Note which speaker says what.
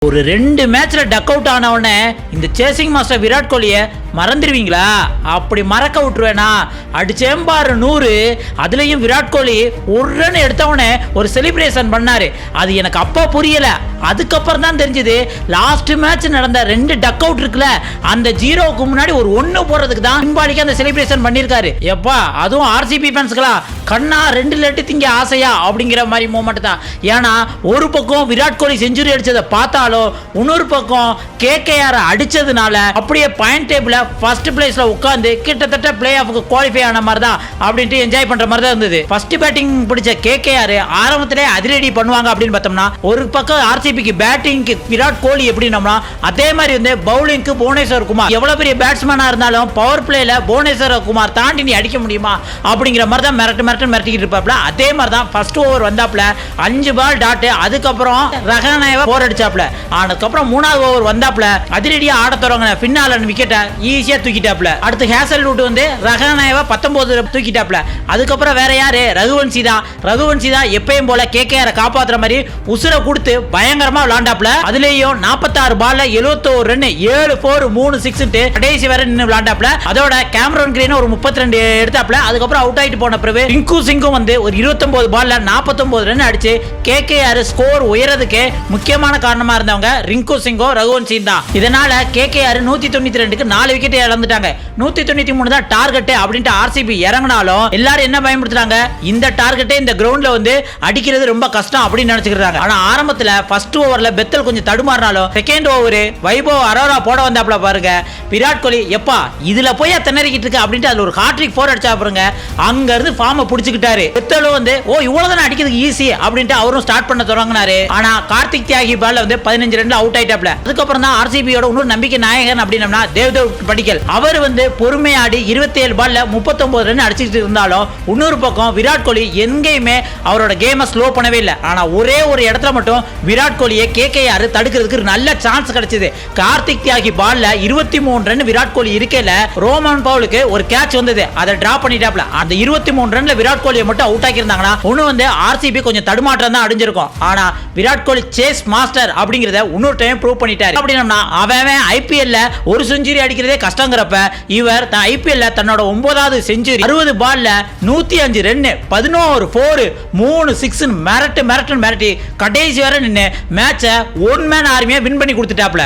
Speaker 1: ஒரு 2 மேட்ச்ல duck out ஆனவனே இந்த சேசிங் மாஸ்டர் விராட் கோலியை மறந்துடுவீங்களா? அப்படி மறக்க விட்டுருவேனா? அடிச்சேம்பாரு 100. அதுலயும் விராட் கோலி ஒரு ரன் எடுத்தவனே ஒரு செலிப்ரேஷன் பண்ணாரு. அது எனக்கு அப்போ புரியல. அதுக்கப்புறம் தான் தெரிஞ்சது லாஸ்ட் மேட்ச் நடந்த 2 டக் அவுட் இருக்குல்ல, அந்த 0க்கு முன்னாடி ஒரு 1 போடுறதுக்கு தான் சிம்பாலிக்கா அந்த செலிப்ரேஷன் பண்ணிருக்காரு. எப்பா அதுவும் ஆர்சிபி ஃபேன்ஸ்களா கண்ணா 2 லட்டு திங்க ஆசையா அப்படிங்கிற மாதிரி மூமெண்ட் தான். ஏன்னா ஒரு பக்கம் விராட் கோலி செஞ்சுரி அடிச்சதை பார்த்தாலும் இன்னொரு பக்கம் கேகேஆர் அடிச்சதுனால அப்படியே பாயிண்ட் டேபிள்ல ஃபர்ஸ்ட் பிளேஸ்ல உட்கார்ந்து கிட்டத்தட்ட பிளே ஆஃப்க்கு குவாலிஃபை ஆன மாதிரி தான் அப்படின்ட்டு என்ஜாய் பண்ற மாதிரி தான் இருந்தது. ஃபர்ஸ்ட் பேட்டிங் பிடிச்ச கேகேஆர் ஆரம்பத்திலே அதிரடி பண்ணுவாங்க அப்படின்னு பார்த்தோம்னா, ஒரு பக்கம் ஆர்சிபிக்கு பேட்டிங்க்கு விராட் கோலி எப்படின்னா அதே மாதிரி வந்து பவுலிங்க்கு புவனேஸ்வர் குமார் எவ்வளவு பெரிய பேட்ஸ்மேனா இருந்தாலும் பவர் பிளேல புவனேஸ்வர் குமார் தாண்டி நீ அடிக்க முடியுமா அப்படிங்கிற மாதிரி தான் மிரட்டிக்கிட்டு இருப்பாப்ல. அதே மாதிரி தான் ஃபர்ஸ்ட் ஓவர் வந்தாப்ல 5 பால் டாட். அதுக்கப்புறம் ரஹானேவை 4 அடிச்சாப்ல. அதுக்கப்புறம் 3வது ஓவர் வந்தாப்ல அதிரடியா ஆட தொடங்கின பின்னால விக்கெட்டை ஈஸியா தூக்கிட்டாப்ல. அடுத்து ஹேசல்வுட் வந்து ரஹானேவை 19 தூக்கிட்டாப்ல. அதுக்கப்புறம் வேற யாரு? ரகுவன்சி தான் எப்பயும் போல கேகேஆர் காப்பாத்துற மாதிரி உசுர கொடுத்து பயங்கரமா விளையாண்டாப்ல. அதுலயும் 46 பால்ல 71 ரன், 7 4 3 6 கடைசி வரை நின்னு விளையாண்டாப்ல. அதோட கேமரன் கிரீன் ஒரு 32 எடுத்தாப்ல. அதுக்கப்புறம் அவுட் ஆயிட்டு போன பிறகு ரிங்கு சிங்கும் வந்து ஒரு 29 பால்ல 49 ரன் அடிச்சு கேகேஆர் ஸ்கோர் உயரதுக்கு முக்கியமான காரணமா இருந்தவங்க ரிங்கு சிங்கும் ரகுவன்சி தான். இதனால கேகேஆர் 192க்கு 4 விக்கெட் இழந்துட்டாங்க. 193 தான் டார்கெட் அப்படின்ட்டு ஆர்சிபி இறங்கினாலும் எல்லாரும் என்ன பயன்படுத்துறாங்க, இந்த டார்கெட்டே இந்த கிரவுண்ட்ல வந்து அடிக்கிறது ரொம்ப கஷ்டம் அப்படின்னு நினைச்சுக்கிறாங்க. ஆனா ஆரம்பத்துல ஃபர்ஸ்ட் ஓவர்ல பெத்தல் கொஞ்சம் தடுமாறினாலும் செகண்ட் ஓவர் வைபவ் அரோரா போட வந்தாப்ல பாருங்க. விராட் கோலி எப்பா இதுல போய் திணறிக்கிட்டு இருக்கு அப்படின்ட்டு அதுல ஒரு ஹாட்ரிக் 4 அடிச்சா பாருங்க. அங்க இருந்து ஃபார்மை புடிச்சுக்கிட்டாரு. பெத்தலும் வந்து இவ்வளவுதான் அடிக்கிறதுக்கு ஈஸி அப்படின்ட்டு அவரும் ஸ்டார்ட் பண்ண தொடங்கினாரு. ஆனா கார்த்திக் தியாகி பால்ல வந்து 15 ரன்ல அவுட் ஆயிட்டாப்ல. அதுக்கப்புறம் தான் ஆர்சிபியோட இன்னொரு நம்பிக்கை நாயகன் அப்படின்னா தேவ்தேவ் படிக்கல். அவர் வந்து பொறுமையாடி 27 பால்ல 39 ரன் அடிச்சுட்டு இருந்தாலும் இன்னொரு பக்கம் விராட் கோலி எங்கேயுமே அவரோட கேமை ஸ்லோ பண்ணவே இல்லை. ஆனா ஒரே ஒரு இடத்துல மட்டும் விராட் கோலியை கேகேஆர் தடுக்கிறதுக்கு நல்ல சான்ஸ் கிடைச்சது. கார்த்திக் தியாகி பால்ல 23 ரன் விராட் கோலி இருக்கல, ரோமன் பவுலுக்கு ஒரு கேட்ச் வந்தது, அதை டிராப் பண்ணிட்டாப்ல. அந்த 23 ரன்ல விராட் கோலியை மட்டும் அவுட் ஆக்கி இருந்தாங்கன்னா ஒண்ணு வந்து ஆர்சிபி கொஞ்சம் தடுமாற்றம் தான் அடைஞ்சிருக்கும். ஆனா விராட் கோலி சேஸ் மாஸ்டர் அப்படிங்கறத இன்னொரு டைம் ப்ரூவ் பண்ணிட்டாரு. அப்படின்னா அவன் ஐபிஎல்ல ஒரு செஞ்சுரி அடிக்கிறதே கஷ்டங்கிறப்ப இவர் ஐபிஎல்ல தன்னோட 9வது செஞ்சுரி 60 பால்ல 105 ரன் 11 4 3 6 மிரட்டி கடைசி வரை நின்று மேட்சை ஒன் மேன் ஆர்மியா வின் பண்ணி கொடுத்துட்டாப்ல.